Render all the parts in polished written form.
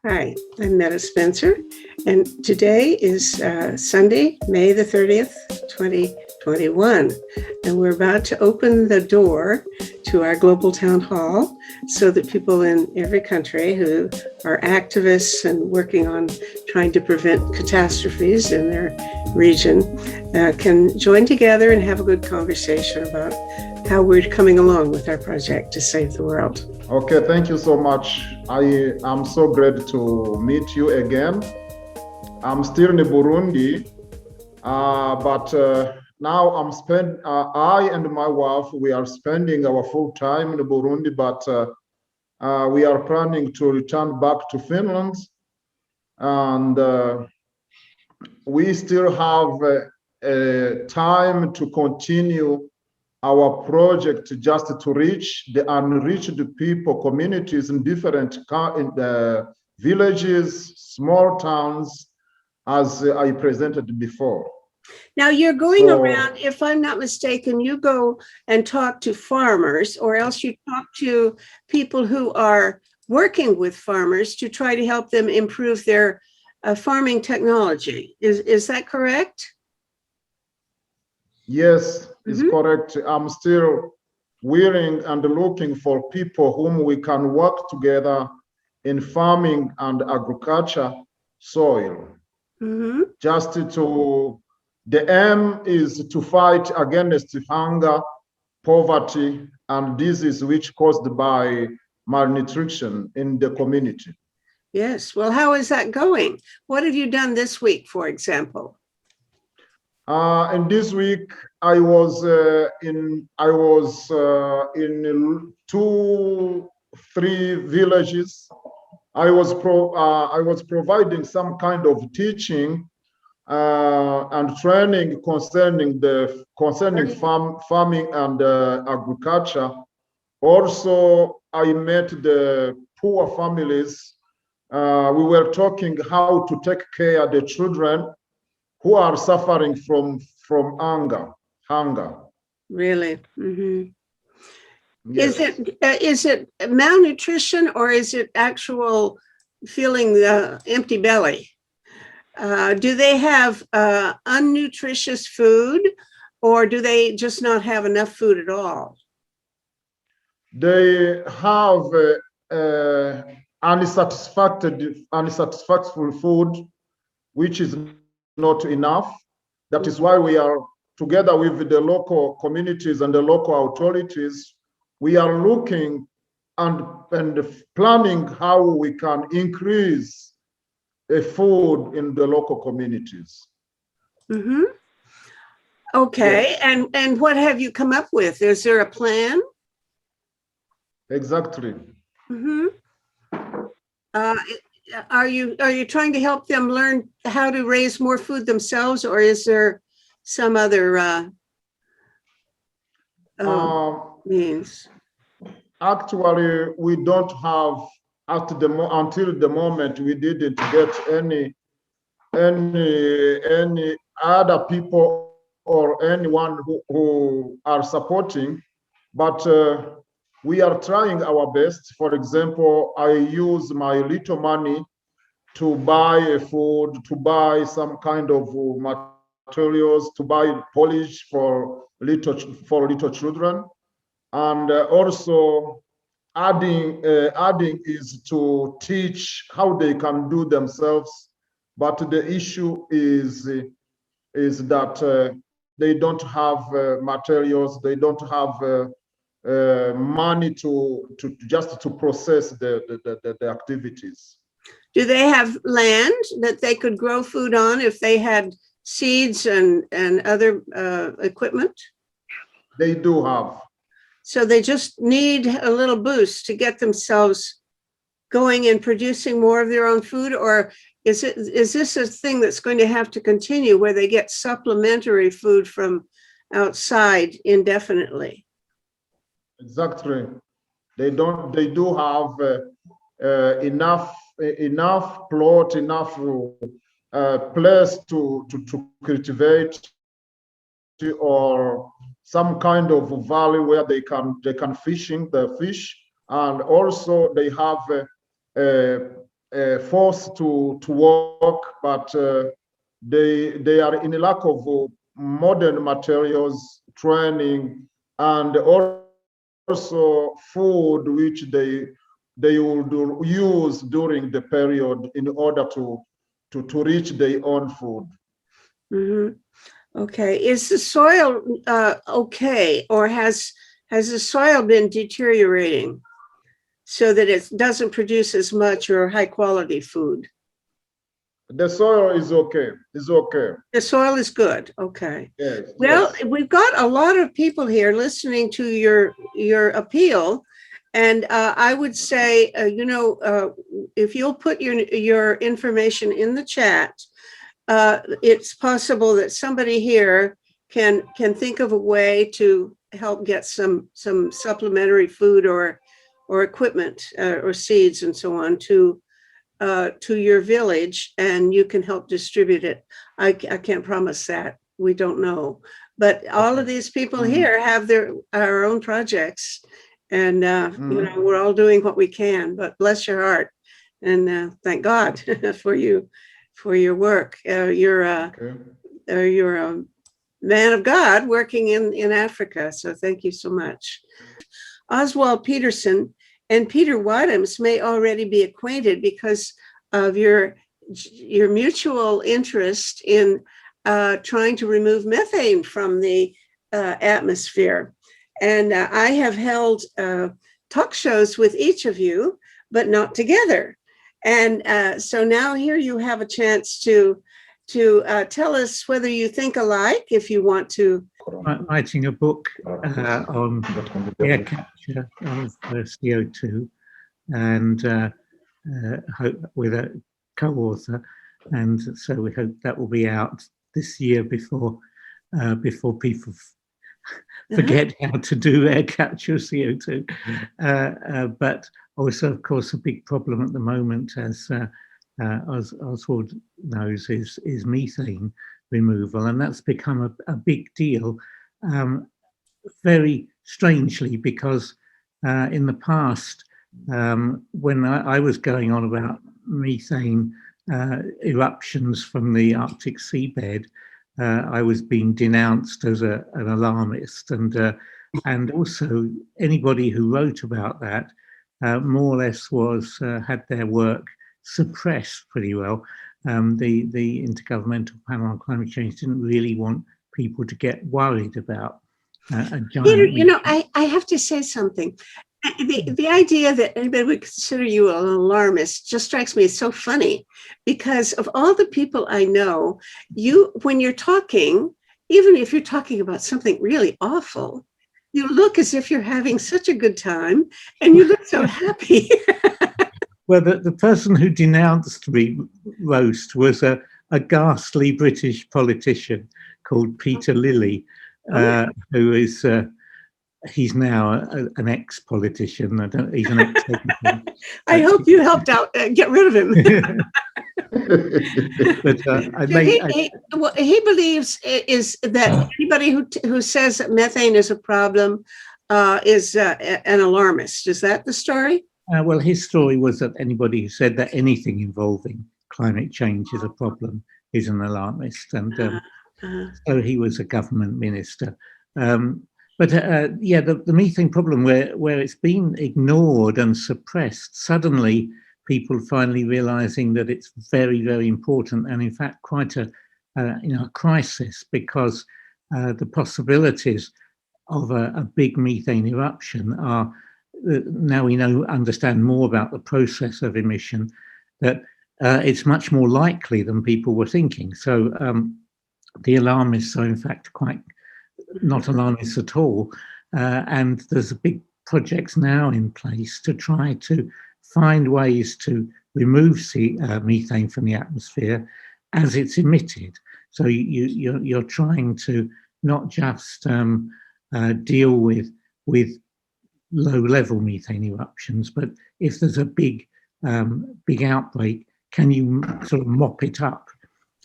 Hi, I'm Meta Spencer, and today is Sunday, May the 30th, 2021, and we're about to open the door to our global town hall so that people in every country who are activists and working on trying to prevent catastrophes in their region can join together and have a good conversation about how we're coming along with our project to save the world. Okay, thank you so much. I am so glad to meet you again. I'm still in Burundi, but now I and my wife, we are spending our full time in Burundi, but we are planning to return back to Finland. And we still have time to continue our project just to reach the unreached people, communities in different villages, small towns, as I presented before. Now you're going around, if I'm not mistaken, you go and talk to farmers, or else you talk to people who are working with farmers to try to help them improve their farming technology. Is that correct? Yes, it's correct. I'm still willing and looking for people whom we can work together in farming and agriculture soil. The aim is to fight against hunger, poverty, and disease which caused by malnutrition in the community. Yes, well, how is that going? What have you done this week, for example? In this week, I was in 3 villages. I was providing some kind of teaching and training concerning farming and agriculture. Also, I met the poor families. We were talking how to take care of the children who are suffering from hunger. Really? Yes. Is it malnutrition, or is it actual feeling the empty belly? Do they have unnutritious food, or do they just not have enough food at all? They have unsatisfactory food, which is not enough. That is why we are together with the local communities and the local authorities. We are looking and planning how we can increase food in the local communities. Okay, yes. And what have you come up with? Is there a plan? Exactly. Are you trying to help them learn how to raise more food themselves, or is there some other means? Actually, we don't have until the moment we didn't get any other people or anyone who are supporting, but we are trying our best. For example, I use my little money to buy food, to buy some kind of materials, to buy polish for little children, and also adding is to teach how they can do themselves. But the issue is that they don't have materials, they don't have money to process the activities. Do they have land that they could grow food on if they had seeds and other equipment? They do have. So they just need a little boost to get themselves going and producing more of their own food, or is this a thing that's going to have to continue where they get supplementary food from outside indefinitely? Exactly. They do have enough plot, enough place to cultivate, or some kind of valley where they can fishing the fish, and also they have forced to work, but they are in a lack of modern materials, training, and also food which they would use during the period in order to reach their own food. Mm-hmm. Okay. Is the soil okay, or has the soil been deteriorating so that it doesn't produce as much or high quality food? The soil is okay. It's okay. The soil is good. Okay. Yes. Well, Yes. we've got a lot of people here listening to your appeal, and I would say, if you'll put your information in the chat, it's possible that somebody here can think of a way to help get some supplementary food or equipment or seeds and so on to your village, and you can help distribute it. I can't promise that. We don't know. But all of these people here have our own projects, and we're all doing what we can. But bless your heart, and thank God for your work. You're a man of God working in Africa. So thank you so much. Oswald Peterson and Peter Wadhams may already be acquainted because of your mutual interest in trying to remove methane from the atmosphere. And I have held talk shows with each of you, but not together. And so now here you have a chance to tell us whether you think alike, if you want to. Writing a book on air capture of CO2, and hope with a co-author, and so we hope that will be out this year before people forget how to do air capture of CO2. But also, of course, a big problem at the moment, as Oswald knows, is methane removal, and that's become a big deal, very strangely, because in the past, when I was going on about methane eruptions from the Arctic seabed, I was being denounced as an alarmist, and also anybody who wrote about that more or less had their work suppressed pretty well. The Intergovernmental Panel on Climate Change didn't really want people to get worried about a giant. Peter, I have to say something. The idea that anybody would consider you an alarmist just strikes me as so funny, because of all the people I know, when you're talking, even if you're talking about something really awful, you look as if you're having such a good time, and you look so happy. Well, the person who denounced me most was a ghastly British politician called Peter Lilly, who is he's now an ex-politician. He's an ex. I hope you helped out get rid of him. But he believes is that anybody who says that methane is a problem is an alarmist. Is that the story? Well, his story was that anybody who said that anything involving climate change is a problem is an alarmist, and so he was a government minister. But the methane problem, where it's been ignored and suppressed, suddenly people finally realizing that it's very, very important, and in fact quite a crisis, because the possibilities of a big methane eruption are, now we understand more about the process of emission, that it's much more likely than people were thinking. So the alarmists are in fact quite not alarmists at all, and there's big projects now in place to try to find ways to remove methane from the atmosphere as it's emitted. So you're trying to not just deal with low-level methane eruptions, but if there's a big outbreak, can you sort of mop it up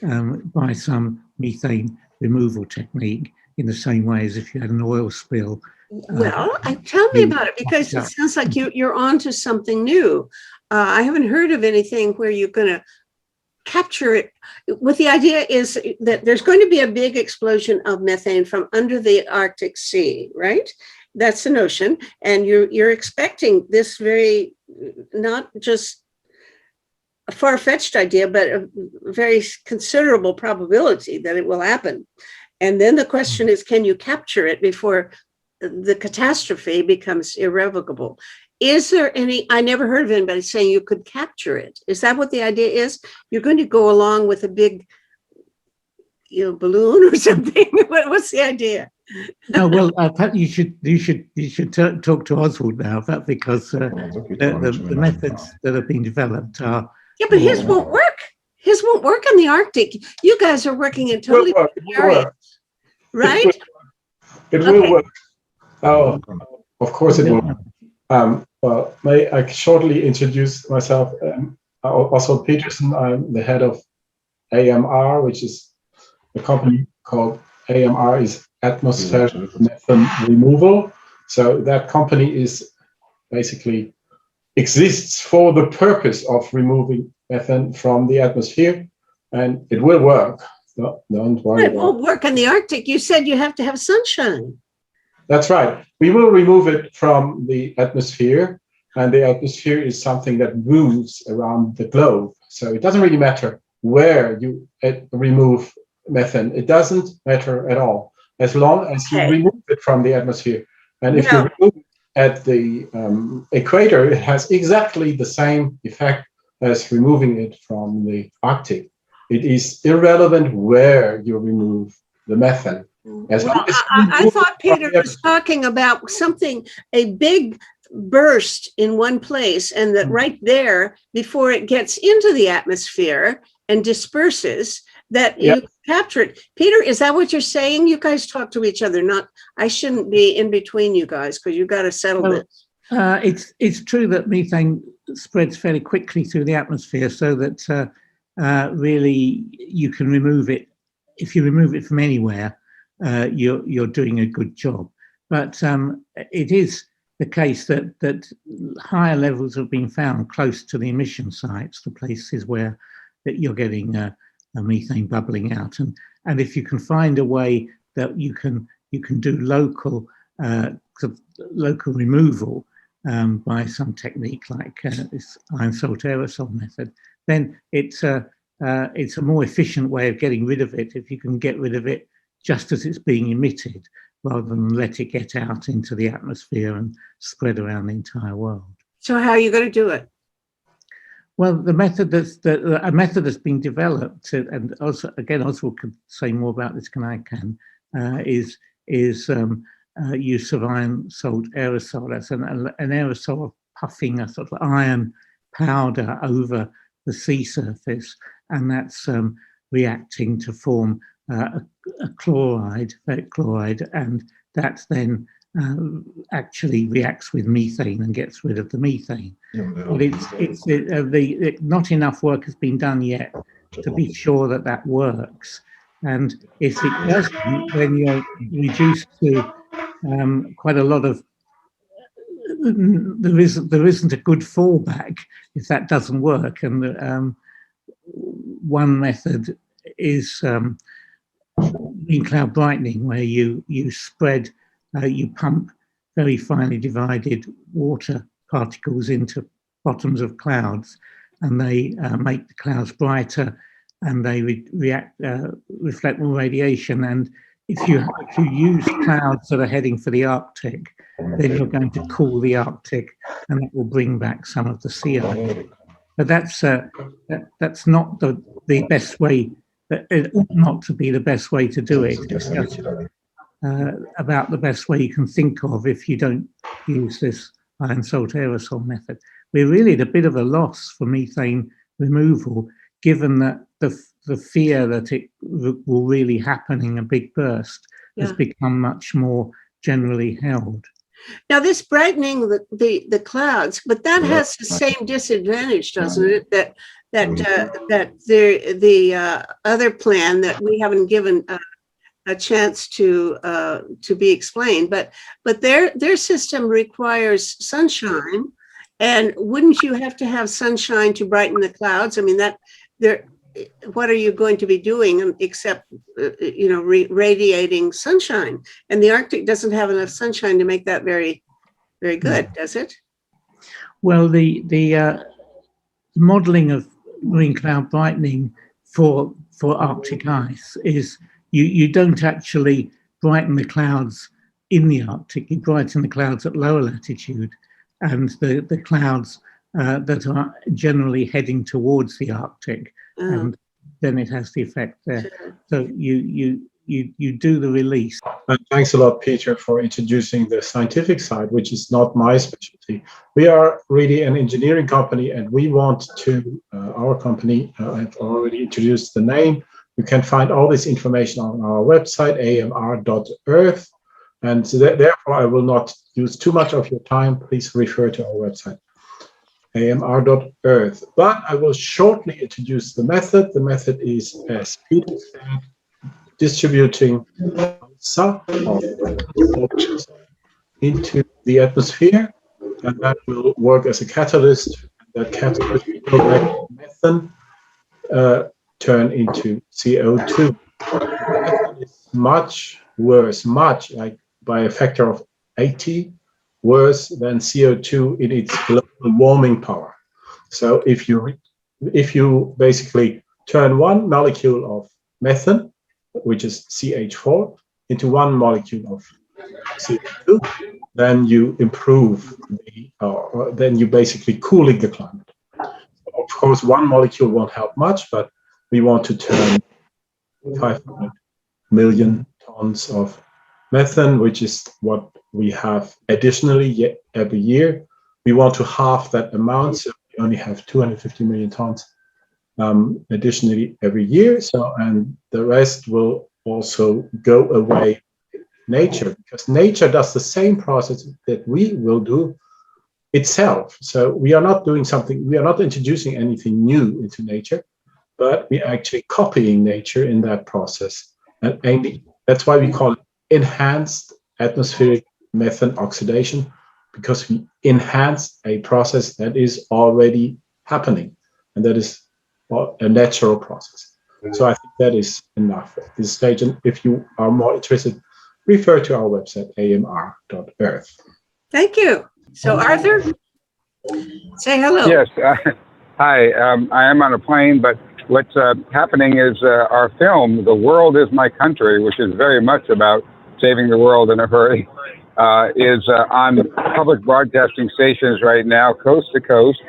by some methane removal technique, in the same way as if you had an oil spill? Well, tell me about it, because it sounds like you're on to something new. I haven't heard of anything where you're going to capture it. What the idea is that there's going to be a big explosion of methane from under the Arctic Sea, right? That's the notion. And you're expecting this very, not just a far-fetched idea, but a very considerable probability that it will happen. And then the question is, can you capture it before the catastrophe becomes irrevocable? Is there any, I never heard of anybody saying you could capture it. Is that what the idea is? You're going to go along with a big, balloon or something? What's the idea? No, well, Pat, you should talk to Oswald now, Pat, because the methods that have been developed are. Yeah, but his won't work. His won't work in the Arctic. You guys are working in totally different areas, right? It will work. Oh, of course it will. Well, may I shortly introduce myself? Oswald Peterson. I'm the head of AMR, which is a company called AMR is Atmospheric Methane Removal. So that company is basically exists for the purpose of removing methane from the atmosphere, and it will work. Don't worry. It won't work in the Arctic. You said you have to have sunshine. That's right. We will remove it from the atmosphere, and the atmosphere is something that moves around the globe. So it doesn't really matter where you remove methane. It doesn't matter at all, as long as you remove it from the atmosphere. And if you remove it at the equator, it has exactly the same effect as removing it from the Arctic. It is irrelevant where you remove the methane. As long as I thought Peter was talking about something, a big burst in one place, and that right there, before it gets into the atmosphere and disperses, that you capture it. Peter, is that what you're saying? You guys talk to each other, not, I shouldn't be in between you guys, because you got to settle this. It's true that methane spreads fairly quickly through the atmosphere, so that really you can remove it. If you remove it from anywhere, you're doing a good job. But it is the case that higher levels have been found close to the emission sites, the places where that you're getting a methane bubbling out, and if you can find a way that you can do local removal by some technique like this iron salt aerosol method, then it's a more efficient way of getting rid of it if you can get rid of it just as it's being emitted, rather than let it get out into the atmosphere and spread around the entire world. So how are you going to do it? Well, the method a method that's been developed, and also again Oswald could say more about this than I can, is use of iron salt aerosol. That's an aerosol of puffing a sort of iron powder over the sea surface, and that's reacting to form a chloride, ferric chloride, and that then actually reacts with methane and gets rid of the methane. But not enough work has been done yet to be sure that that works. And if it doesn't, then you're reduced to quite a lot of. There isn't a good fallback if that doesn't work. And one method is green cloud brightening, where you spread. You pump very finely divided water particles into bottoms of clouds, and they make the clouds brighter, and they reflect more radiation. And if you use clouds that are heading for the Arctic, then you're going to cool the Arctic, and that will bring back some of the sea ice. But that's not the best way. It ought not to be the best way to do it. It's just about the best way you can think of if you don't use this iron salt aerosol method. We're really at a bit of a loss for methane removal, given that the fear that it will really happen in a big burst has become much more generally held. Now, this brightening the clouds, but that has the same disadvantage, doesn't it? That the other plan that we haven't given a chance to be explained, but their system requires sunshine, And wouldn't you have to have sunshine to brighten the clouds? I mean, what are you going to be doing except, radiating sunshine? And the Arctic doesn't have enough sunshine to make that very, very good, does it? Well, the modeling of marine cloud brightening for Arctic ice is you don't actually brighten the clouds in the Arctic, you brighten the clouds at lower latitude, and the clouds that are generally heading towards the Arctic, and then it has the effect there. Sure. So you do the release. Thanks a lot, Peter, for introducing the scientific side, which is not my specialty. We are really an engineering company, and we want to, our company, I've already introduced the name. You can find all this information on our website, amr.earth. And so therefore, I will not use too much of your time. Please refer to our website, amr.earth. But I will shortly introduce the method. The method is, as Peter said, distributing sun into the atmosphere, and that will work as a catalyst. That catalyst will make methane turn into CO2. Methane is much worse, like by a factor of 80 worse than CO2 in its global warming power. So if you basically turn one molecule of methane, which is CH4, into one molecule of CO2, then you improve then you basically cooling the climate. Of course, one molecule won't help much, but we want to turn 500 million tons of methane, which is what we have additionally every year. We want to halve that amount, so we only have 250 million tons additionally every year. So, and the rest will also go away in nature, because nature does the same process that we will do itself. So we are not doing something, we are not introducing anything new into nature, but we are actually copying nature in that process. And that's why we call it enhanced atmospheric methane oxidation, because we enhance a process that is already happening, and that is a natural process. So I think that is enough at this stage. And if you are more interested, refer to our website, amr.earth. Thank you. So Arthur, say hello. Yes. Hi. I am on a plane, but what's happening is our film, The World is My Country, which is very much about saving the world in a hurry, is on public broadcasting stations right now, coast to coast.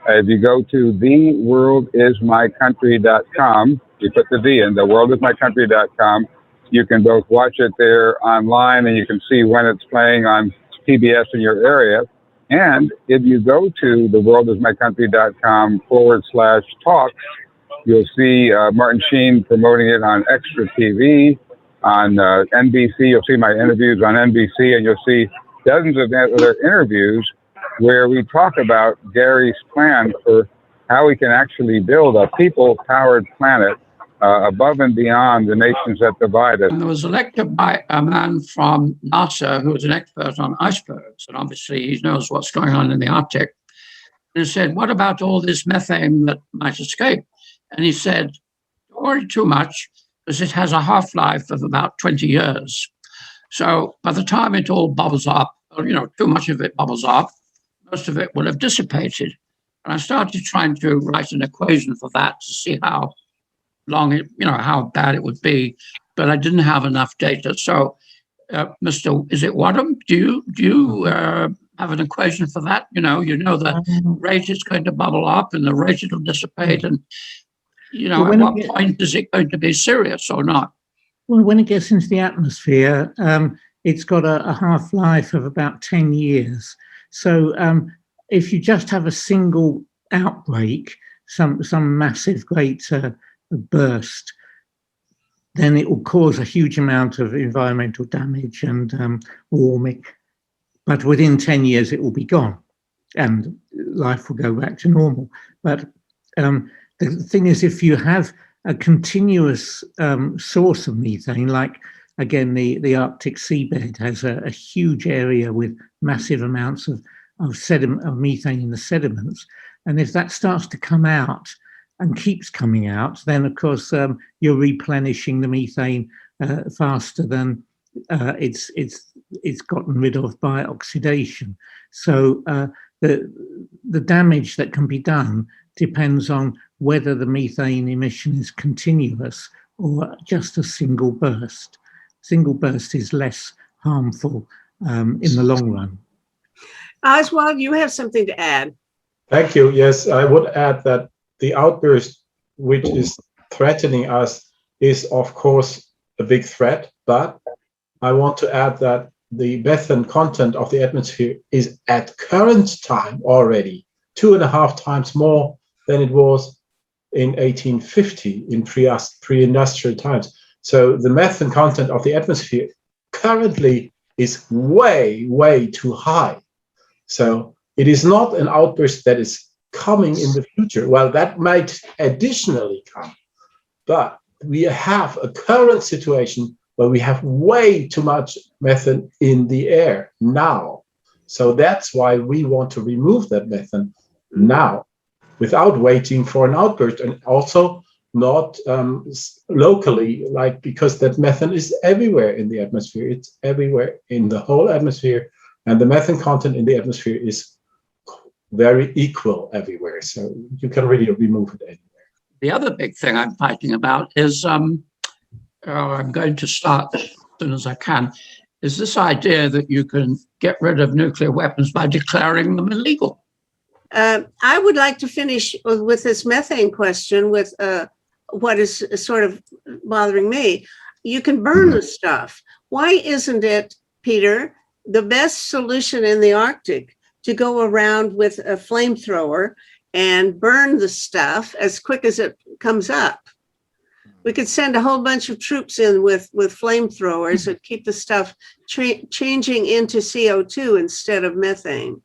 If you go to theworldismycountry.com, you put the V in, theworldismycountry.com, you can both watch it there online, and you can see when it's playing on PBS in your area. And if you go to theworldismycountry.com/talks, you'll see Martin Sheen promoting it on Extra TV, on NBC. You'll see my interviews on NBC, and you'll see dozens of other interviews where we talk about Gary's plan for how we can actually build a people-powered planet above and beyond the nations that divide us. And there was a lecture by a man from NASA who was an expert on icebergs, and obviously he knows what's going on in the Arctic. And he said, what about all this methane that might escape? And he said, don't worry too much, because it has a half-life of about 20 years. So by the time it all bubbles up, or, too much of it bubbles up, most of it will have dissipated. And I started trying to write an equation for that to see how long it, how bad it would be, but I didn't have enough data. So, Mr. Is it Wadham? Do you have an equation for that? You know the rate it's going to bubble up and the rate it'll dissipate, and at what point is it going to be serious or not? Well, when it gets into the atmosphere, it's got a half-life of about 10 years. So if you just have a single outbreak, some massive great burst, then it will cause a huge amount of environmental damage and warming. But within 10 years, it will be gone and life will go back to normal. But the thing is, if you have a continuous source of methane, like, again, the Arctic seabed has a huge area with massive amounts of of methane in the sediments. And if that starts to come out and keeps coming out, then of course you're replenishing the methane faster than it's gotten rid of by oxidation. So the damage that can be done depends on whether the methane emission is continuous or just a single burst. Single burst is less harmful in the long run. Oswald, you have something to add. Thank you. Yes, I would add that the outburst which is threatening us is, of course, a big threat, but I want to add that the methane content of the atmosphere is at current time already 2.5 times more than it was in 1850 in pre-industrial times. So the methane content of the atmosphere currently is way, way too high. So it is not an outburst that is coming in the future. Well, that might additionally come, but we have a current situation where we have way too much methane in the air now. So that's why we want to remove that methane now without waiting for an outburst, and also not locally, like, because that methane is everywhere in the atmosphere. It's everywhere in the whole atmosphere, and the methane content in the atmosphere is very equal everywhere. So you can really remove it anywhere. The other big thing I'm fighting about is, I'm going to start as soon as I can, is this idea that you can get rid of nuclear weapons by declaring them illegal. I would like to finish with this methane question with what is sort of bothering me. You can burn the stuff. Why isn't it, Peter, the best solution in the Arctic to go around with a flamethrower and burn the stuff as quick as it comes up? We could send a whole bunch of troops in with flamethrowers and keep the stuff changing into CO2 instead of methane.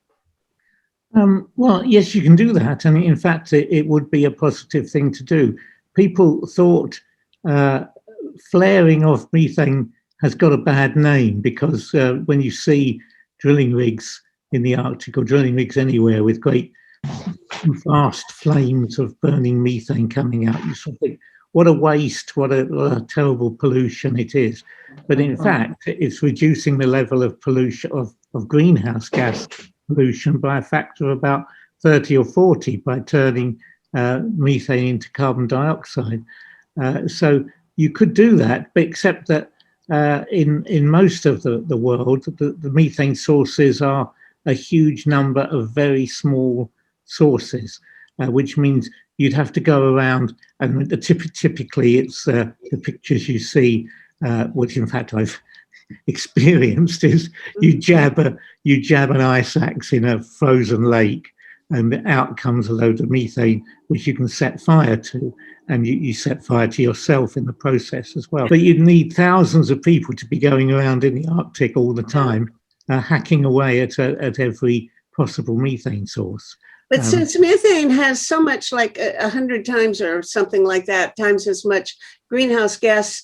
Well, yes, you can do that. And in fact, it would be a positive thing to do. People thought flaring of methane has got a bad name because when you see drilling rigs in the Arctic or drilling rigs anywhere with great vast flames of burning methane coming out, you sort of think, what a waste, what a terrible pollution it is. But in fact, it's reducing the level of pollution, of greenhouse gas pollution by a factor of about 30 or 40 by turning methane into carbon dioxide. So you could do that, but except that in most of the world, the methane sources are a huge number of very small sources, which means you'd have to go around, and typically it's the pictures you see, which in fact I've experienced, is you jab an ice axe in a frozen lake, and out comes a load of methane, which you can set fire to, and you set fire to yourself in the process as well. But you'd need thousands of people to be going around in the Arctic all the time, hacking away at every possible methane source. But since methane has so much, like 100 times or something like that, times as much greenhouse gas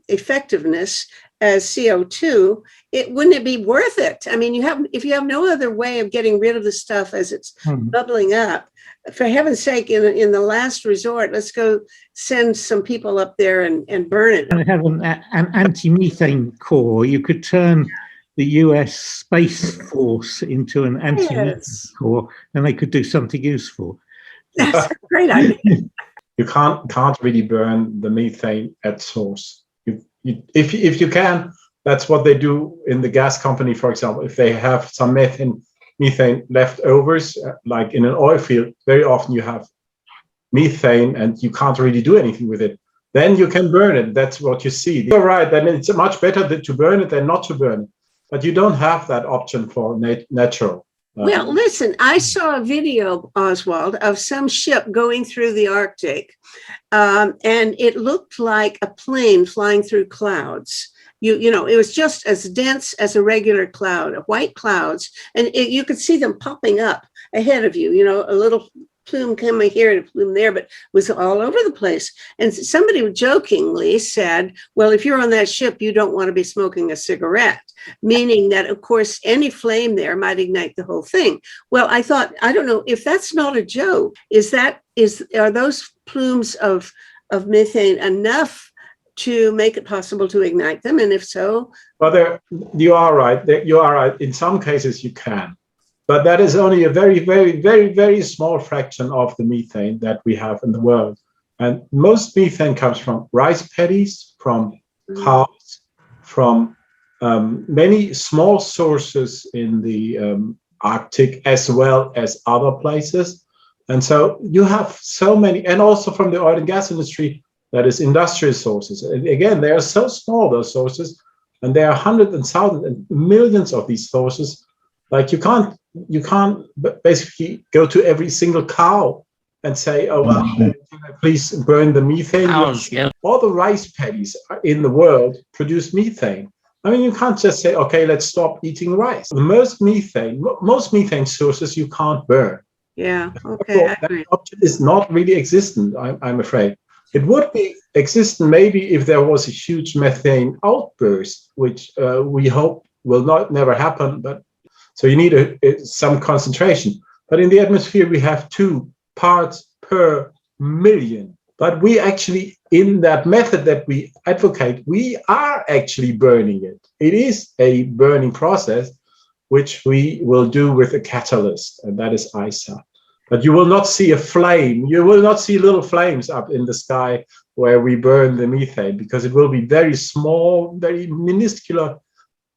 effectiveness as CO2, wouldn't it be worth it? I mean, if you have no other way of getting rid of the stuff as it's bubbling up, for heaven's sake, in the last resort, let's go send some people up there and burn it. And have an anti-methane core. You could turn the US Space Force into an anti-methane core, and they could do something useful. That's a great idea. You can't really burn the methane at source. If you can, that's what they do in the gas company, for example. If they have some methane leftovers, like in an oil field, very often you have methane and you can't really do anything with it. Then you can burn it. That's what you see. You're right. Then it's much better to burn it than not to burn it. But you don't have that option for natural. Well, listen, I saw a video, Oswald, of some ship going through the Arctic, and it looked like a plane flying through clouds. You know, it was just as dense as a regular cloud, white clouds, and you could see them popping up ahead of you, you know, a little plume coming here and a plume there, but was all over the place. And somebody jokingly said, well, if you're on that ship, you don't want to be smoking a cigarette, meaning that, of course, any flame there might ignite the whole thing. Well, I thought, I don't know if that's not a joke. Are those plumes of methane enough to make it possible to ignite them? And if so? Well, you are right. You are right. In some cases, you can. But that is only a very, very, very, very small fraction of the methane that we have in the world. And most methane comes from rice paddies, from cows, from many small sources in the Arctic, as well as other places. And so you have so many, and also from the oil and gas industry, that is industrial sources. And again, they are so small, those sources, and there are hundreds and thousands and millions of these sources. Like you can't basically go to every single cow and say, oh, well, can I please burn the methane? Cows, yeah. All the rice paddies in the world produce methane. I mean, you can't just say, okay, let's stop eating rice. Most methane sources you can't burn. Yeah, okay. That option is not really existent, I'm afraid. It would be existent maybe if there was a huge methane outburst, which we hope will never happen, but so you need some concentration. But in the atmosphere, we have 2 parts per million. But we actually, in that method that we advocate, we are actually burning it. It is a burning process, which we will do with a catalyst, and that is ISA. But you will not see a flame. You will not see little flames up in the sky where we burn the methane, because it will be very small, very minuscule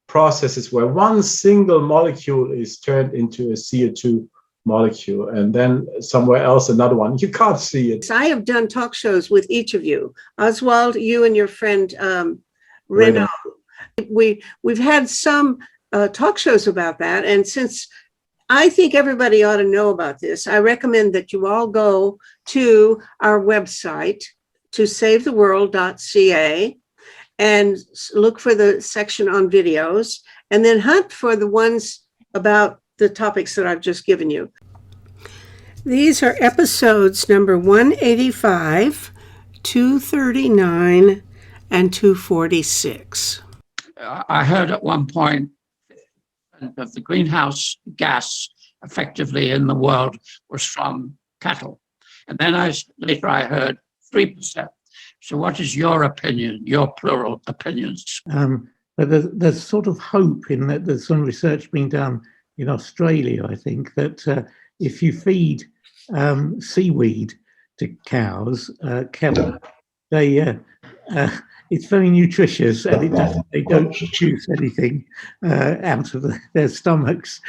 processes where one single molecule is turned into a CO2 molecule, and then somewhere else another one. You can't see it. I have done talk shows with each of you. Oswald, you and your friend Renaud. We've had some talk shows about that, and since I think everybody ought to know about this, I recommend that you all go to our website, to savetheworld.ca, and look for the section on videos, and then hunt for the ones about the topics that I've just given you. These are episodes number 185, 239, and 246. I heard at one point that the greenhouse gas effectively in the world was from cattle. And then later I heard 3%. So what is your opinion, your plural opinions? But there's sort of hope in that there's some research being done in Australia, I think, that if you feed seaweed to cows, kelp, it's very nutritious, and they don't produce anything out of their stomachs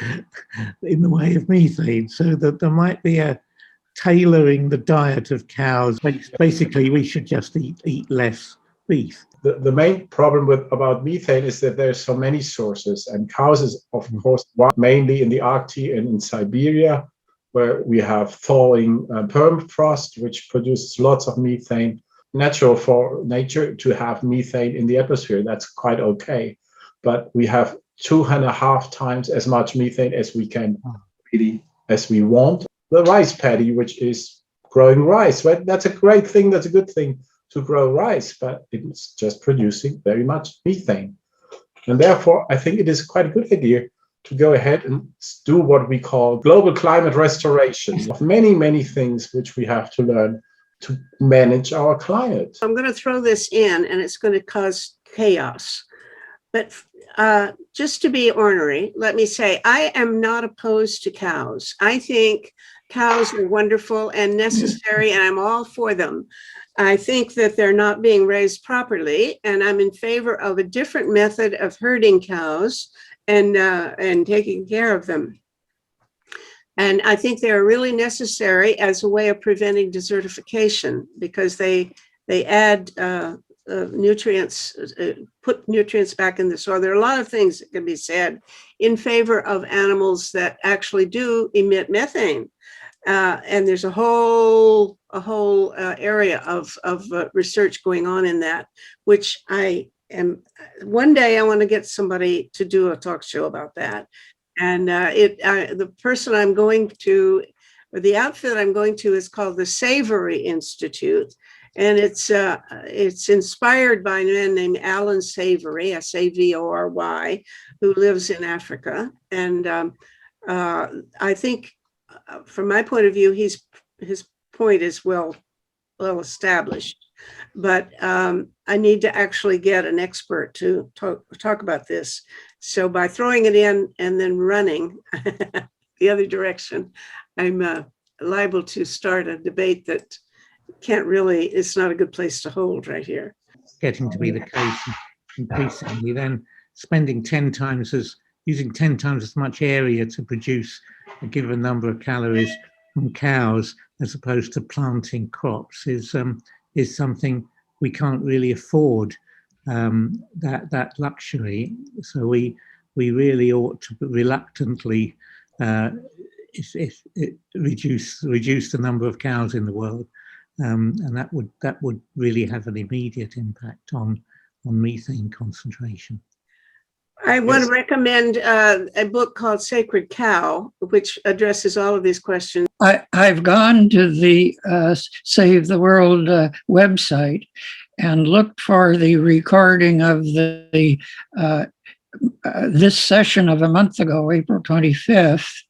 in the way of methane. So that there might be a tailoring the diet of cows. Basically, we should just eat less beef. The main problem about methane is that there's so many sources, and cows is, of course, one, mainly in the Arctic and in Siberia, where we have thawing permafrost, which produces lots of methane. Natural for nature to have methane in the atmosphere, that's quite okay. But we have 2.5 times as much methane as we can as we want. The rice paddy, which is growing rice, right? That's a great thing. That's a good thing to grow rice, but it's just producing very much methane. And therefore, I think it is quite a good idea to go ahead and do what we call global climate restoration of many, many things which we have to learn to manage our climate. I'm going to throw this in, and it's going to cause chaos. But just to be ornery, let me say, I am not opposed to cows. I think cows are wonderful and necessary, and I'm all for them. I think that they're not being raised properly, and I'm in favor of a different method of herding cows and taking care of them. And I think they're really necessary as a way of preventing desertification, because they add nutrients, put nutrients back in the soil. There are a lot of things that can be said in favor of animals that actually do emit methane. And there's a whole area of research going on in that, which one day I want to get somebody to do a talk show about that. And the person I'm going to or the outfit I'm going to is called the Savory Institute. And it's inspired by a man named Alan Savory, Savory, who lives in Africa. And I think, from my point of view, his point is well established. But I need to actually get an expert to talk about this. So by throwing it in and then running the other direction, I'm liable to start a debate that it's not a good place to hold right here. Getting to be the case increasingly, then using 10 times as much area to produce a given number of calories from cows as opposed to planting crops is something we can't really afford, that luxury. So we really ought to reluctantly reduce the number of cows in the world, and that would really have an immediate impact on methane concentration. I want to recommend a book called Sacred Cow, which addresses all of these questions. I've gone to the Save the World website and looked for the recording of the this session of a month ago, April 25th,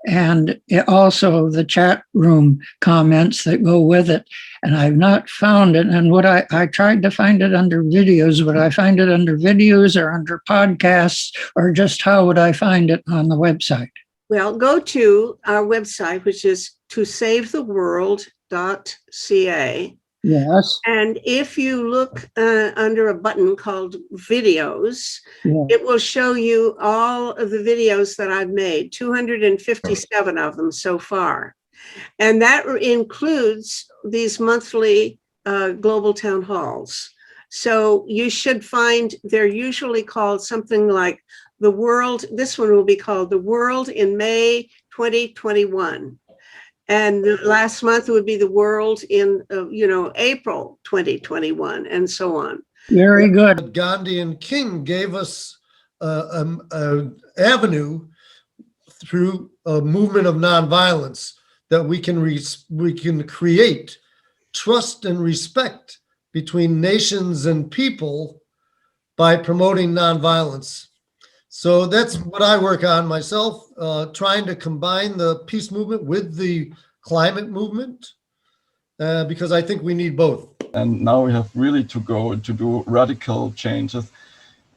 and also the chat room comments that go with it. And I've not found it. And what I tried to find it under videos, would I find it under videos or under podcasts, or just how would I find it on the website? Well, go to our website, which is tosavetheworld.ca. Yes. And if you look under a button called videos, it will show you all of the videos that I've made, 257 of them so far. And that includes these monthly global town halls. So you should find, they're usually called something like The World. This one will be called The World in May 2021. And the last month would be The World in, April 2021, and so on. Very good. Gandhi and King gave us an avenue through a movement of nonviolence that we can create trust and respect between nations and people by promoting nonviolence. So that's what I work on myself, trying to combine the peace movement with the climate movement, because I think we need both. And now we have really to go to do radical changes.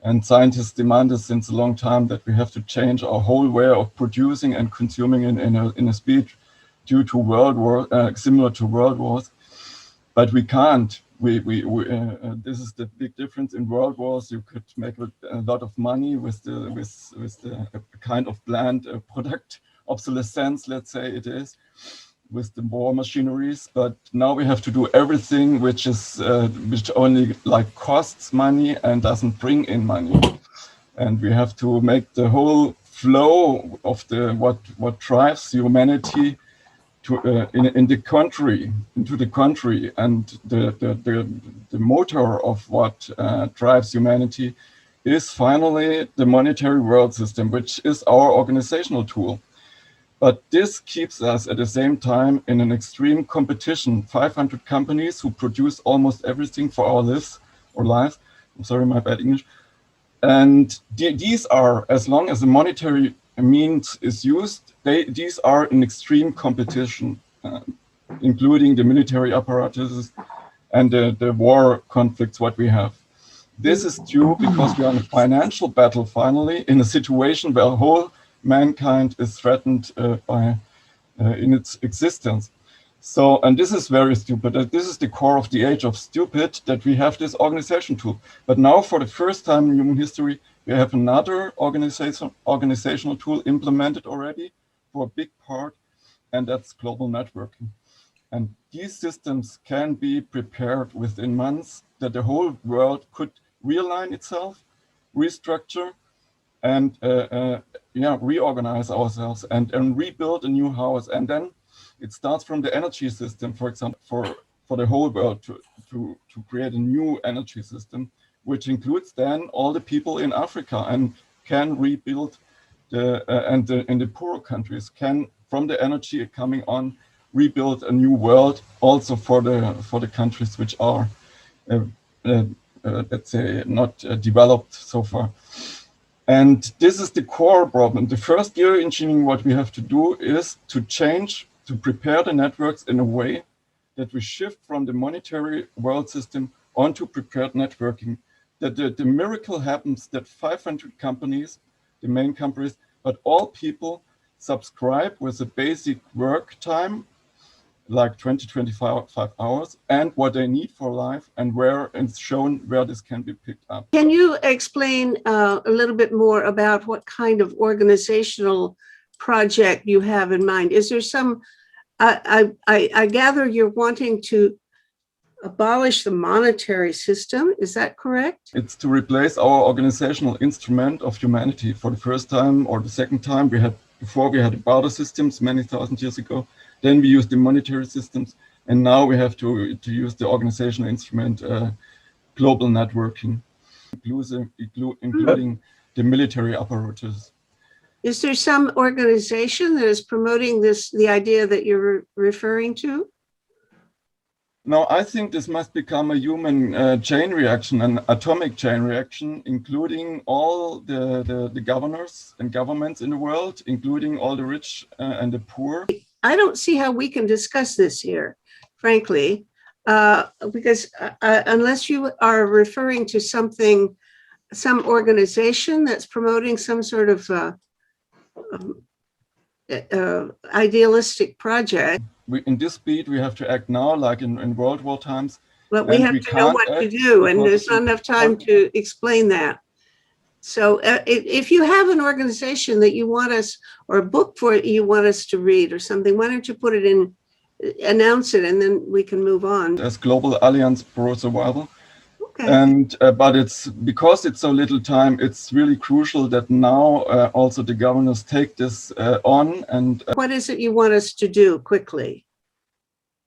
And scientists demanded since a long time that we have to change our whole way of producing and consuming in a speed due to world war, similar to world wars. But we can't. This is the big difference. In world wars, you could make a lot of money with the kind of bland product obsolescence, let's say it is, with the war machineries. But now we have to do everything which only like costs money and doesn't bring in money. And we have to make the whole flow of what drives humanity into the country, and the motor of what drives humanity is finally the monetary world system, which is our organizational tool. But this keeps us at the same time in an extreme competition. 500 companies who produce almost everything for our lives. I'm sorry, my bad English. And these are, as long as the monetary means is used, these are in extreme competition, including the military apparatuses and the war conflicts what we have. This is due because we are in a financial battle finally, in a situation where whole mankind is threatened in its existence. So, and this is very stupid. This is the core of the age of stupid, that we have this organization tool. But now, for the first time in human history, we have another organizational tool implemented already for a big part, and that's global networking. And these systems can be prepared within months, that the whole world could realign itself, restructure, and reorganize ourselves and rebuild a new house. And then it starts from the energy system, for example, for the whole world to create a new energy system, which includes then all the people in Africa, and can rebuild in the poorer countries can, from the energy coming on, rebuild a new world also for the countries which are let's say not developed so far. And this is the core problem. The first year engineering, what we have to do is to prepare the networks in a way that we shift from the monetary world system onto prepared networking. That the miracle happens that 500 companies, the main companies, but all people subscribe with a basic work time, like 25 hours, and what they need for life, and where it's shown where this can be picked up. Can you explain a little bit more about what kind of organizational project you have in mind? Is there some, I gather you're wanting to abolish the monetary system, is that correct? It's to replace our organizational instrument of humanity. For the first time or the second time, before we had barter systems many thousand years ago, then we used the monetary systems, and now we have to use the organizational instrument, global networking, including the military apparatus. Is there some organization that is promoting the idea that you're referring to? No, I think this must become a human chain reaction, an atomic chain reaction, including all the governors and governments in the world, including all the rich and the poor. I don't see how we can discuss this here, frankly, because unless you are referring to some organization that's promoting some sort of idealistic project. In this speed, we have to act now, like in World War times. But we have to know what to do, and there's not enough time to explain that. So if you have an organization that you want us, or a book for it you want us to read or something, why don't you put it in, announce it, and then we can move on. As Global Alliance Pro Survival. Okay. And but it's because it's so little time, it's really crucial that now also the governors take this on. And what is it you want us to do quickly?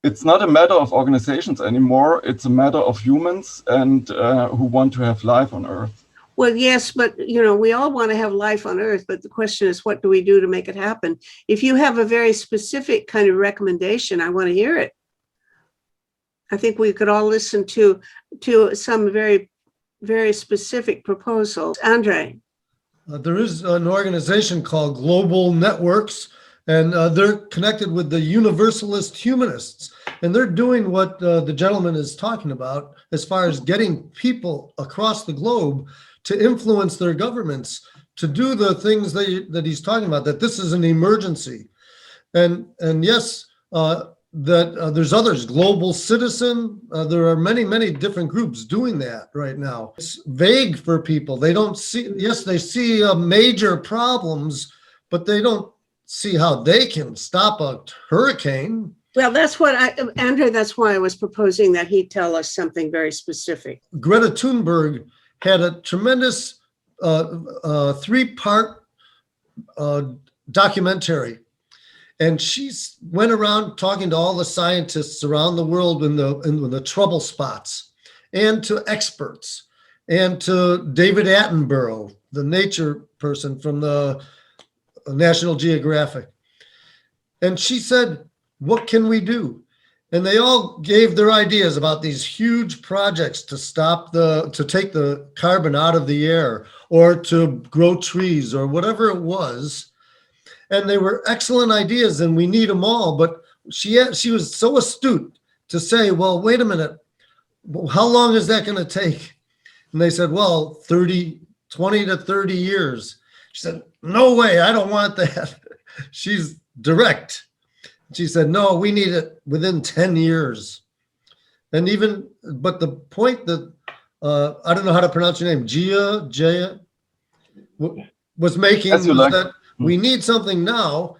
It's not a matter of organizations anymore. It's a matter of humans and who want to have life on Earth. Well, yes, but we all want to have life on Earth, but the question is, what do we do to make it happen? If you have a very specific kind of recommendation, I want to hear it. I think we could all listen to some very, very specific proposals. Andre. There is an organization called Global Networks, and they're connected with the Universalist Humanists. And they're doing what the gentleman is talking about as far as getting people across the globe to influence their governments to do the things that he's talking about, that this is an emergency. And yes, there's others, Global Citizen. There are many, many different groups doing that right now. It's vague for people. They don't see, yes, they see major problems, but they don't see how they can stop a hurricane. Well, that's what Andre, that's why I was proposing that he tell us something very specific. Greta Thunberg had a tremendous 3-part documentary. And she went around talking to all the scientists around the world in the trouble spots, and to experts, and to David Attenborough, the nature person from the National Geographic. And she said, what can we do? And they all gave their ideas about these huge projects to to take the carbon out of the air, or to grow trees, or whatever it was. And they were excellent ideas, and we need them all. But she was so astute to say, well, wait a minute, how long is that going to take? And they said, well, 20 to 30 years. She said, no way, I don't want that. She's direct. She said, no, we need it within 10 years. And but the point that, I don't know how to pronounce your name, Jaya was making was that we need something now.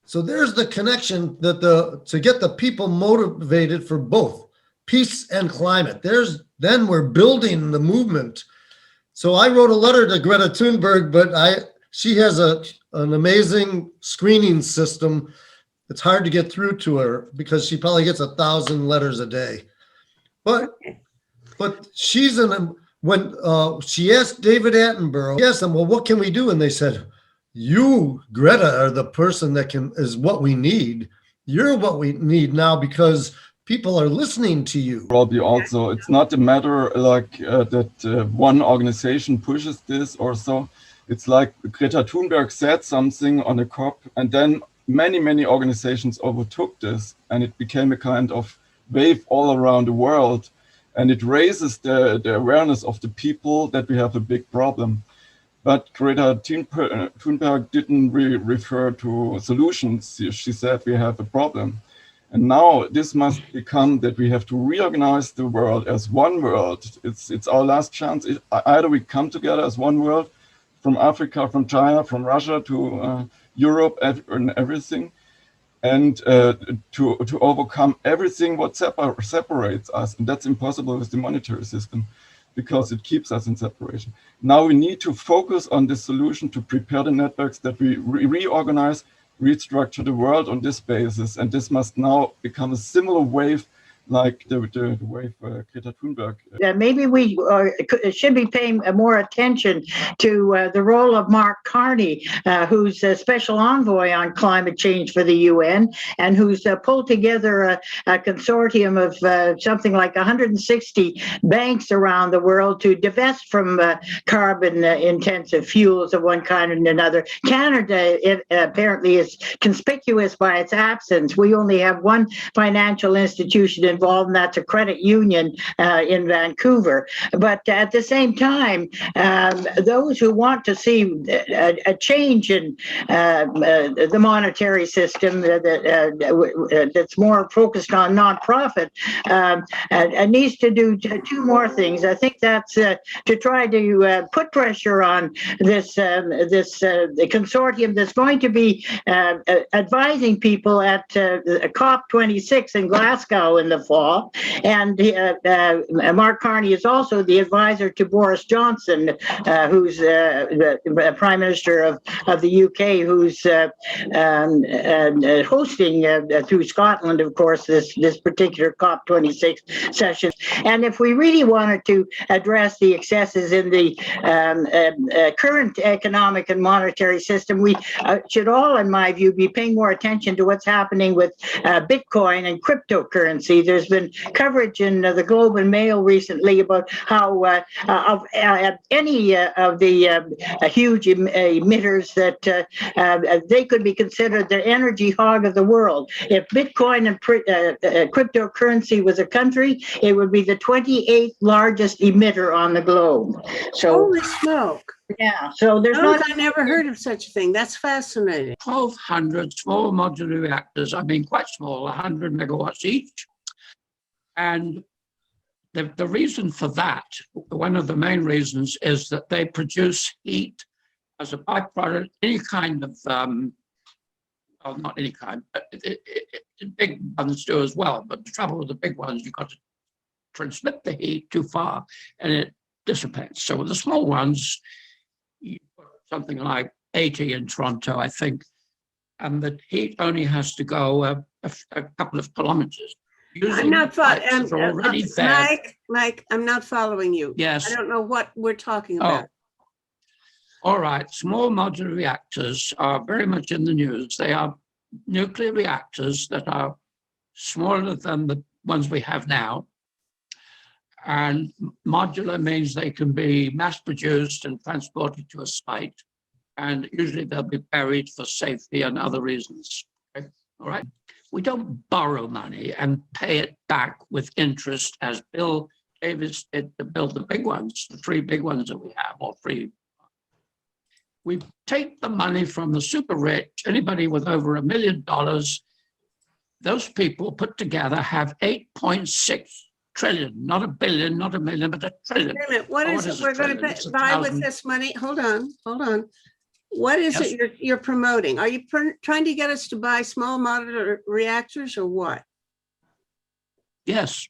So there's the connection that to get the people motivated for both peace and climate. Then we're building the movement. So I wrote a letter to Greta Thunberg, but she has an amazing screening system. It's hard to get through to her because she probably gets 1,000 letters a day. But when she asked David Attenborough, yes, and well, what can we do? And they said, you, Greta, are the person that is what we need. You're what we need now because people are listening to you. Probably also, it's not a matter like that one organization pushes this or so. It's like Greta Thunberg said something on a COP, and then many organizations overtook this, and it became a kind of wave all around the world, and it raises the awareness of the people that we have a big problem. But Greta Thunberg didn't really refer to solutions. She said we have a problem. And now this must become that we have to reorganize the world as one world. It's our last chance. Either we come together as one world, from Africa, from China, from Russia to Europe and everything, and to overcome everything what separates us. And that's impossible with the monetary system, because it keeps us in separation. Now we need to focus on this solution to prepare the networks that we reorganize, restructure the world on this basis. And this must now become a similar wave like the wave Greta Thunberg. Maybe we should be paying more attention to the role of Mark Carney, who's a special envoy on climate change for the UN, and who's pulled together a consortium of something like 160 banks around the world to divest from carbon-intensive fuels of one kind and another. Canada, apparently, is conspicuous by its absence. We only have one financial institution involved, and that's a credit union in Vancouver. But at the same time, those who want to see a change in the monetary system that's more focused on nonprofit needs to do two more things. I think that's to try to put pressure on this the consortium that's going to be advising people at COP26 in Glasgow in the fall. And Mark Carney is also the advisor to Boris Johnson, who's the Prime Minister of the UK, who's hosting through Scotland, of course, this particular COP26 session. And if we really wanted to address the excesses in the current economic and monetary system, we should all, in my view, be paying more attention to what's happening with Bitcoin and cryptocurrency. There's been coverage in the Globe and Mail recently about how any of the huge emitters that they could be considered the energy hog of the world. If Bitcoin and cryptocurrency was a country, it would be the 28th largest emitter on the globe. So, holy smoke. Yeah, so there's I never heard of such a thing. That's fascinating. 1,200 small modular reactors, I mean quite small, 100 megawatts each. And the reason for that, one of the main reasons, is that they produce heat as a byproduct. Any kind of, well, not any kind, but big ones do as well. But the trouble with the big ones, you've got to transmit the heat too far and it dissipates. So with the small ones, you put something like 80 in Toronto, I think, and the heat only has to go a couple of kilometers. I'm not following. Mike, I'm not following you. Yes. I don't know what we're talking about. All right. Small modular reactors are very much in the news. They are nuclear reactors that are smaller than the ones we have now. And modular means they can be mass produced and transported to a site. And usually they'll be buried for safety and other reasons. Okay? All right. We don't borrow money and pay it back with interest as Bill Davis did to build the big ones, the three big ones that we have, or three. We take the money from the super rich, anybody with over $1 million. Those people put together have 8.6 trillion, not a billion, not a million, but a trillion. Wait a minute, what is it we're going to buy with this money? Hold on. What is it you're promoting? Are you trying to get us to buy small modular reactors or what? Yes.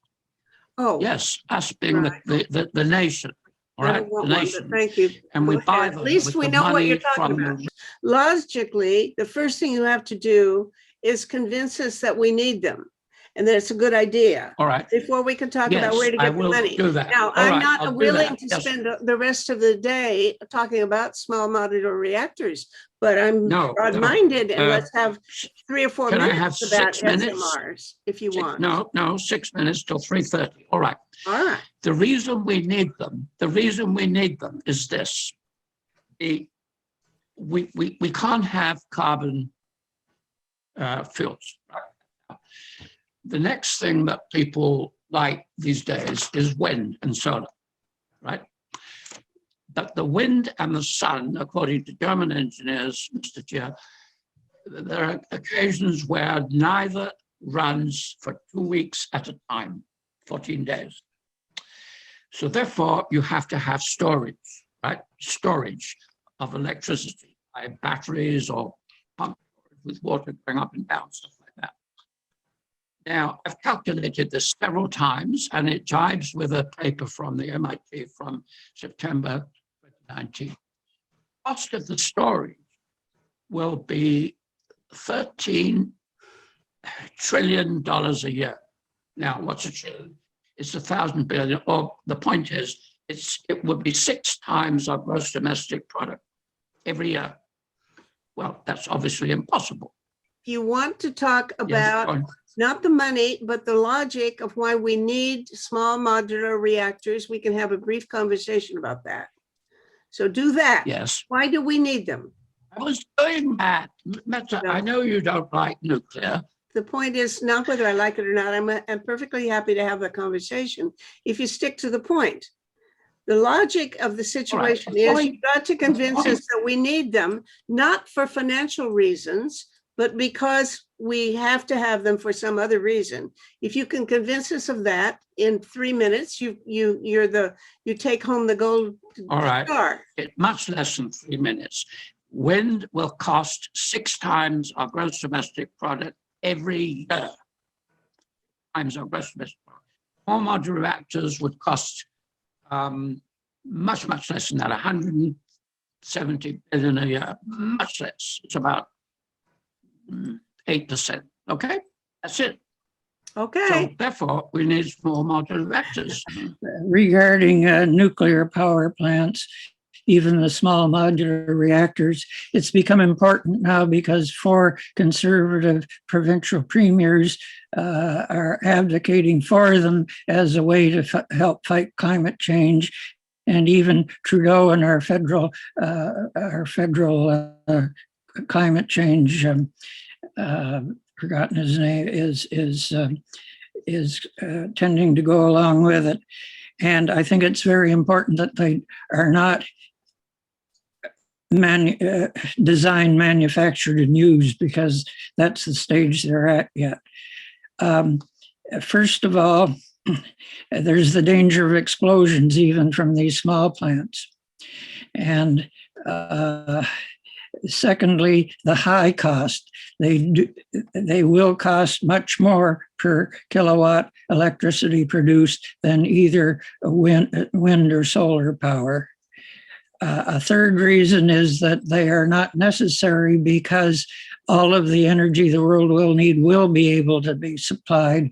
Oh. Yes, us being the nation. All right, the nation. Thank you. And we buy them. At least we know what you're talking about. Logically, the first thing you have to do is convince us that we need them and that it's a good idea. All right. Before we can talk about where to get the money. Do that. Now, I'm not willing to spend the rest of the day talking about small modular reactors, but I'm No, broad-minded, and no. let's have 3 or 4 Can I minutes have about 6 minutes? SMRs, if you want. No, 6 minutes till 3:30. All right. All right. The reason we need them is this. We can't have carbon fuels. The next thing that people like these days is wind and solar, right? But the wind and the sun, according to German engineers, Mr. Chair, there are occasions where neither runs for 2 weeks at a time, 14 days. So therefore, you have to have storage, right? Storage of electricity by batteries or pump with water going up and down, stuff like that. Now, I've calculated this several times, and it jives with a paper from the MIT from September 2019. Cost of the storage will be $13 trillion a year. Now, what's a trillion? It's 1,000 billion, or the point is, it would be 6 times our gross domestic product every year. Well, that's obviously impossible. If you want to talk about not the money, but the logic of why we need small modular reactors, we can have a brief conversation about that. So do that. Yes. Why do we need them? I was doing that. Meta, I know you don't like nuclear. The point is not whether I like it or not. I'm perfectly happy to have that conversation if you stick to the point. The logic of the situation is you've got to convince us that we need them, not for financial reasons, but because we have to have them for some other reason. If you can convince us of that in 3 minutes, you take home the gold star. It's much less than 3 minutes. Wind will cost 6 times our gross domestic product every year. Times our gross domestic product. Small modular reactors would cost much less than that, 170 billion a year, much less. It's about 8%. Okay, that's it. Okay. So therefore, we need small modular reactors. Regarding nuclear power plants, even the small modular reactors, it's become important now because 4 conservative provincial premiers are advocating for them as a way to help fight climate change. And even Trudeau and our federal climate change, forgotten his name, is tending to go along with it. And I think it's very important that they are not designed, manufactured, and used, because that's the stage they're at yet. First of all, there's the danger of explosions even from these small plants. And secondly, the high cost. They will cost much more per kilowatt electricity produced than either wind or solar power. A third reason is that they are not necessary because all of the energy the world will need will be able to be supplied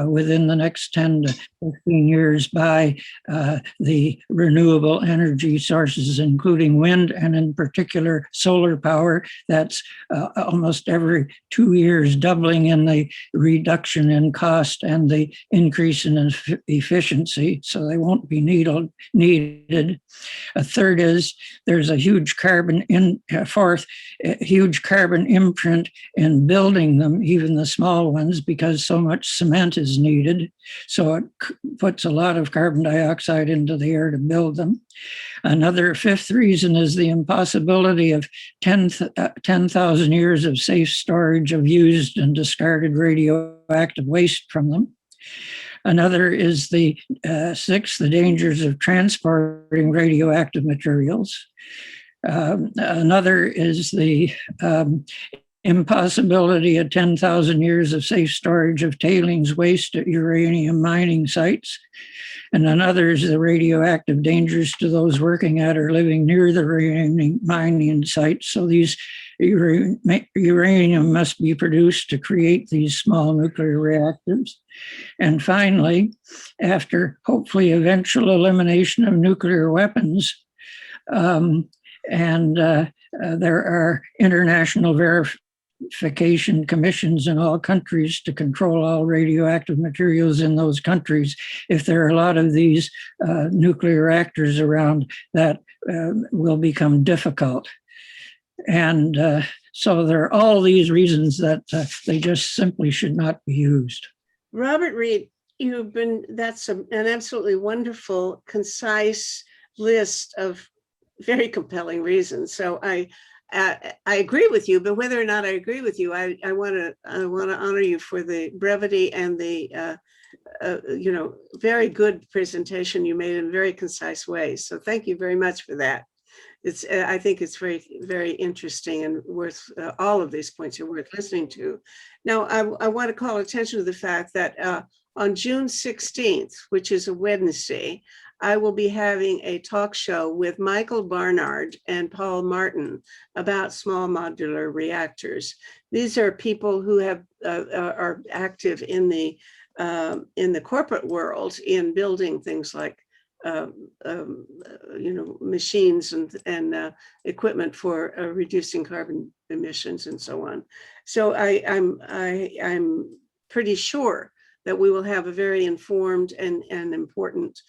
within the next 10 to 15 years by the renewable energy sources, including wind and in particular solar power. That's almost every 2 years, doubling in the reduction in cost and the increase in efficiency, so they won't be needed. A third is there's a huge carbon imprint in building them, even the small ones, because so much cement is needed. So it puts a lot of carbon dioxide into the air to build them. Another fifth reason is the impossibility of 10,000 years of safe storage of used and discarded radioactive waste from them. Another is the sixth, the dangers of transporting radioactive materials. Another is the impossibility of 10,000 years of safe storage of tailings waste at uranium mining sites. And another is the radioactive dangers to those working at or living near the uranium mining sites. So these uranium must be produced to create these small nuclear reactors. And finally, after hopefully eventual elimination of nuclear weapons, And there are international verification commissions in all countries to control all radioactive materials in those countries. If there are a lot of these nuclear reactors around, that will become difficult. And so there are all these reasons that they just simply should not be used. Robert Reed, that's an absolutely wonderful, concise list of very compelling reasons. So I agree with you, but whether or not I agree with you, I want to honor you for the brevity and the very good presentation you made in a very concise way. So thank you very much for that. I think it's very, very interesting and worth, all of these points are worth listening to. Now, I want to call attention to the fact that on June 16th, which is a Wednesday, I will be having a talk show with Michael Barnard and Paul Martin about small modular reactors. These are people who are active in the corporate world in building things like machines and equipment for reducing carbon emissions and so on. So I'm pretty sure that we will have a very informed and important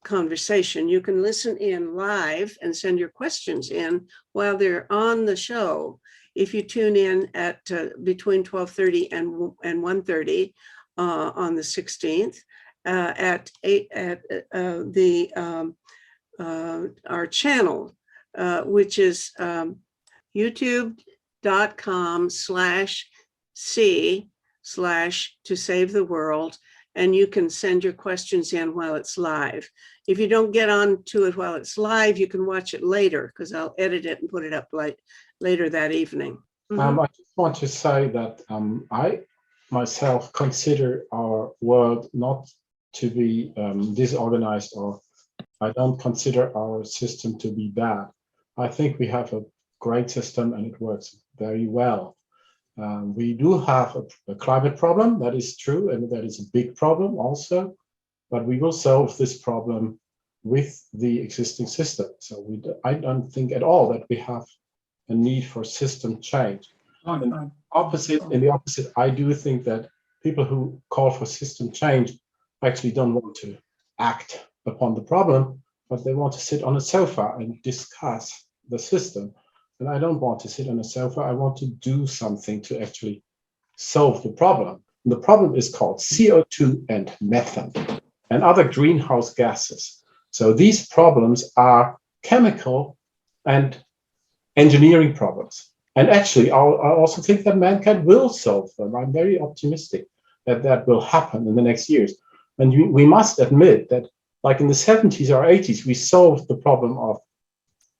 conversation. You can listen in live and send your questions in while they're on the show. If you tune in at between 12:30 and 1:30 on the 16th, at our channel, which is youtube.com/to save the world, and you can send your questions in while it's live. If you don't get on to it while it's live, you can watch it later because I'll edit it and put it up later that evening. I just want to say that I myself consider our world not to be disorganized, or I don't consider our system to be bad. I think we have a great system and it works very well. We do have a climate problem, that is true, and that is a big problem also, but we will solve this problem with the existing system. So I don't think at all that we have a need for system change. In the opposite, I do think that people who call for system change actually don't want to act upon the problem, but they want to sit on a sofa and discuss the system. And I don't want to sit on a sofa. I want to do something to actually solve the problem. And the problem is called CO2 and methane and other greenhouse gases. So these problems are chemical and engineering problems. And actually, I also think that mankind will solve them. I'm very optimistic that that will happen in the next years. And we must admit that, like in the 70s or 80s, we solved the problem of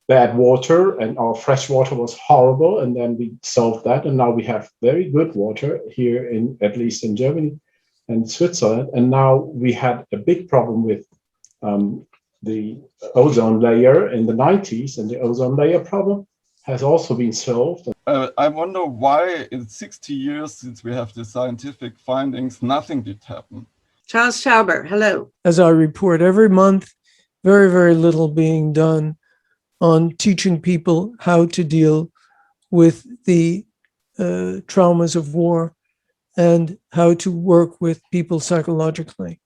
bad water, and our fresh water was horrible, and then we solved that, and now we have very good water here at least in Germany and Switzerland. And now we had a big problem with the ozone layer in the 90s, and the ozone layer problem has also been solved. I wonder why in 60 years since we have the scientific findings, nothing did happen. Charles Tauber, hello. As I report every month, very, very little being done on teaching people how to deal with the traumas of war and how to work with people psychologically.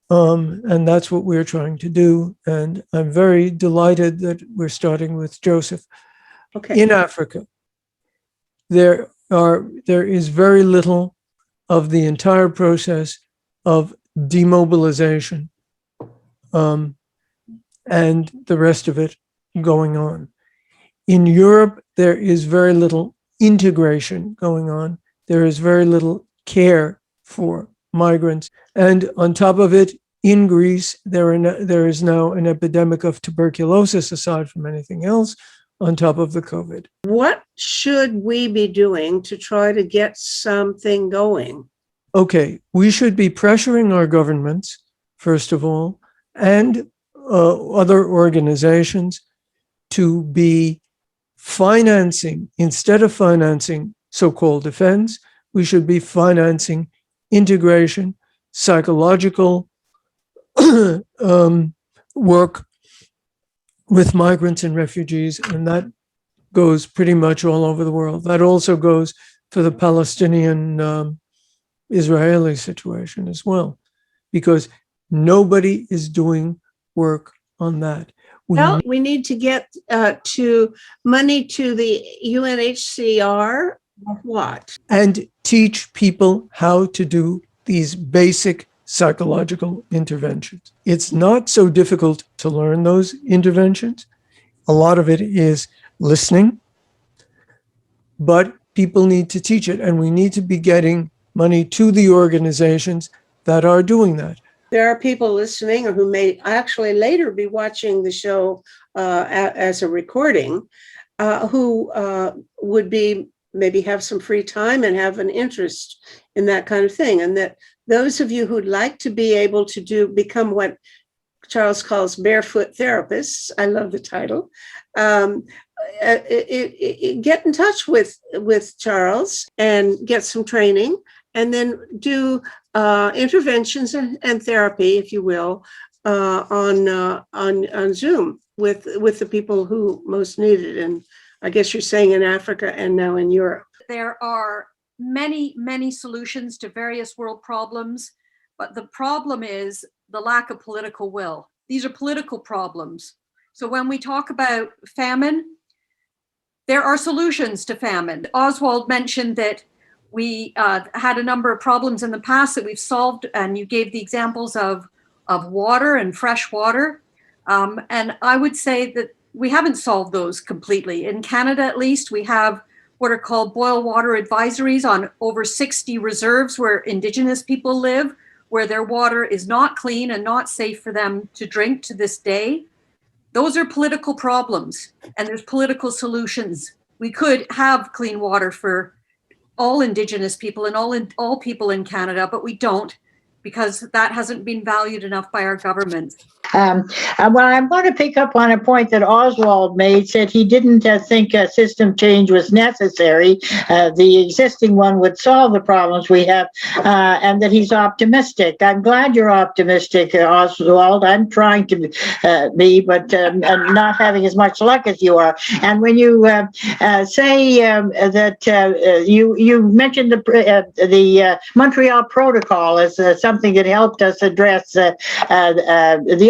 And that's what we're trying to do. And I'm very delighted that we're starting with Joseph. Okay. In Africa, there is very little of the entire process of demobilization and the rest of it going on. In Europe, there is very little integration going on. There is very little care for migrants. And on top of it, in Greece, there is now an epidemic of tuberculosis, aside from anything else, on top of the COVID. What should we be doing to try to get something going? Okay, we should be pressuring our governments, first of all, and other organizations to be financing, instead of financing so-called defense, we should be financing integration, psychological work, with migrants and refugees, and that goes pretty much all over the world. That also goes for the Palestinian Israeli situation as well, because nobody is doing work on that. We need to get to money to the UNHCR. What? And teach people how to do these basic psychological interventions. It's not so difficult to learn those interventions. A lot of it is listening, but people need to teach it, and we need to be getting money to the organizations that are doing that. There are people listening or who may actually later be watching the show as a recording, who would be maybe have some free time and have an interest in that kind of thing. And that those of you who'd like to be able to become what Charles calls barefoot therapists, I love the title, get in touch with Charles and get some training, and then do interventions and therapy, if you will, on Zoom with the people who most need it. And I guess you're saying in Africa and now in Europe. There are many, many solutions to various world problems, but the problem is the lack of political will. These are political problems. So when we talk about famine, there are solutions to famine. Oswald mentioned that we had a number of problems in the past that we've solved, and you gave the examples of water and fresh water. And I would say that we haven't solved those completely. In Canada, at least, we have what are called boil water advisories on over 60 reserves where Indigenous people live, where their water is not clean and not safe for them to drink to this day. Those are political problems, and there's political solutions. We could have clean water for all Indigenous people and all people in Canada, but we don't, because that hasn't been valued enough by our government. Well, I'm going to pick up on a point that Oswald made, said he didn't think a system change was necessary. The existing one would solve the problems we have, and that he's optimistic. I'm glad you're optimistic, Oswald. I'm trying to be, but not having as much luck as you are. And when you say that you mentioned the Montreal Protocol as something that helped us address the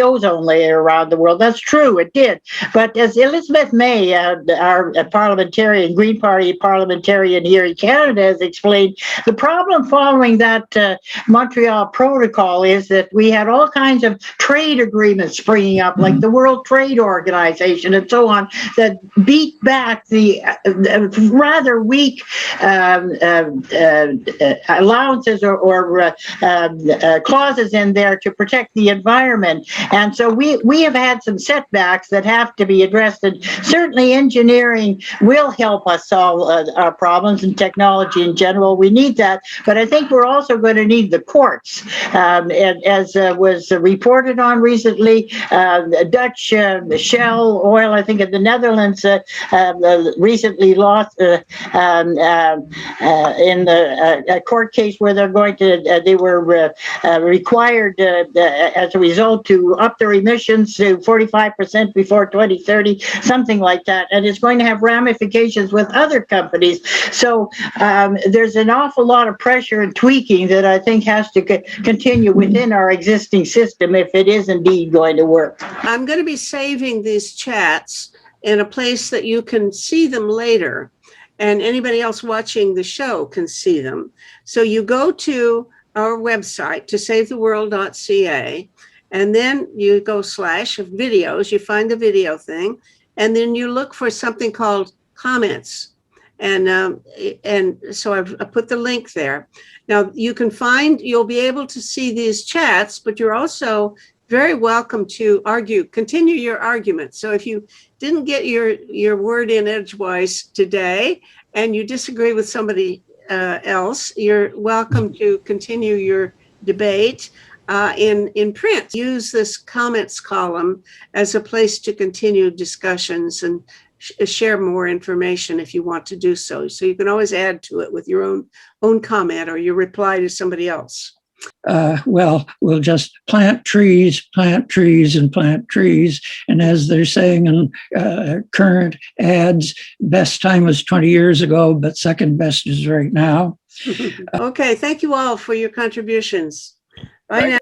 ozone layer around the world. That's true, it did. But as Elizabeth May, our parliamentarian, Green Party parliamentarian here in Canada, has explained, the problem following that Montreal Protocol is that we had all kinds of trade agreements springing up, like the World Trade Organization and so on, that beat back the rather weak allowances or clauses in there to protect the environment. And so we have had some setbacks that have to be addressed, and certainly engineering will help us solve our problems, and technology in general. We need that, but I think we're also going to need the courts. And as was reported on recently, Dutch Shell oil, I think in the Netherlands, recently lost in a court case where they were required as a result to up their emissions to 45% before 2030, something like that. And it's going to have ramifications with other companies. So there's an awful lot of pressure and tweaking that I think has to continue within our existing system if it is indeed going to work. I'm going to be saving these chats in a place that you can see them later, and anybody else watching the show can see them. So you go to our website, to savetheworld.ca, and then you go / videos, you find the video thing, and then you look for something called comments. And so I've put the link there. Now you'll be able to see these chats, but you're also very welcome to continue your argument. So if you didn't get your word in edgewise today and you disagree with somebody else, you're welcome to continue your debate in print. Use this comments column as a place to continue discussions and share more information if you want to do so. So you can always add to it with your own comment or your reply to somebody else. well, we'll just plant trees, and plant trees. And as they're saying in current ads, best time was 20 years ago, but second best is right now. Okay, thank you all for your contributions. Bye now.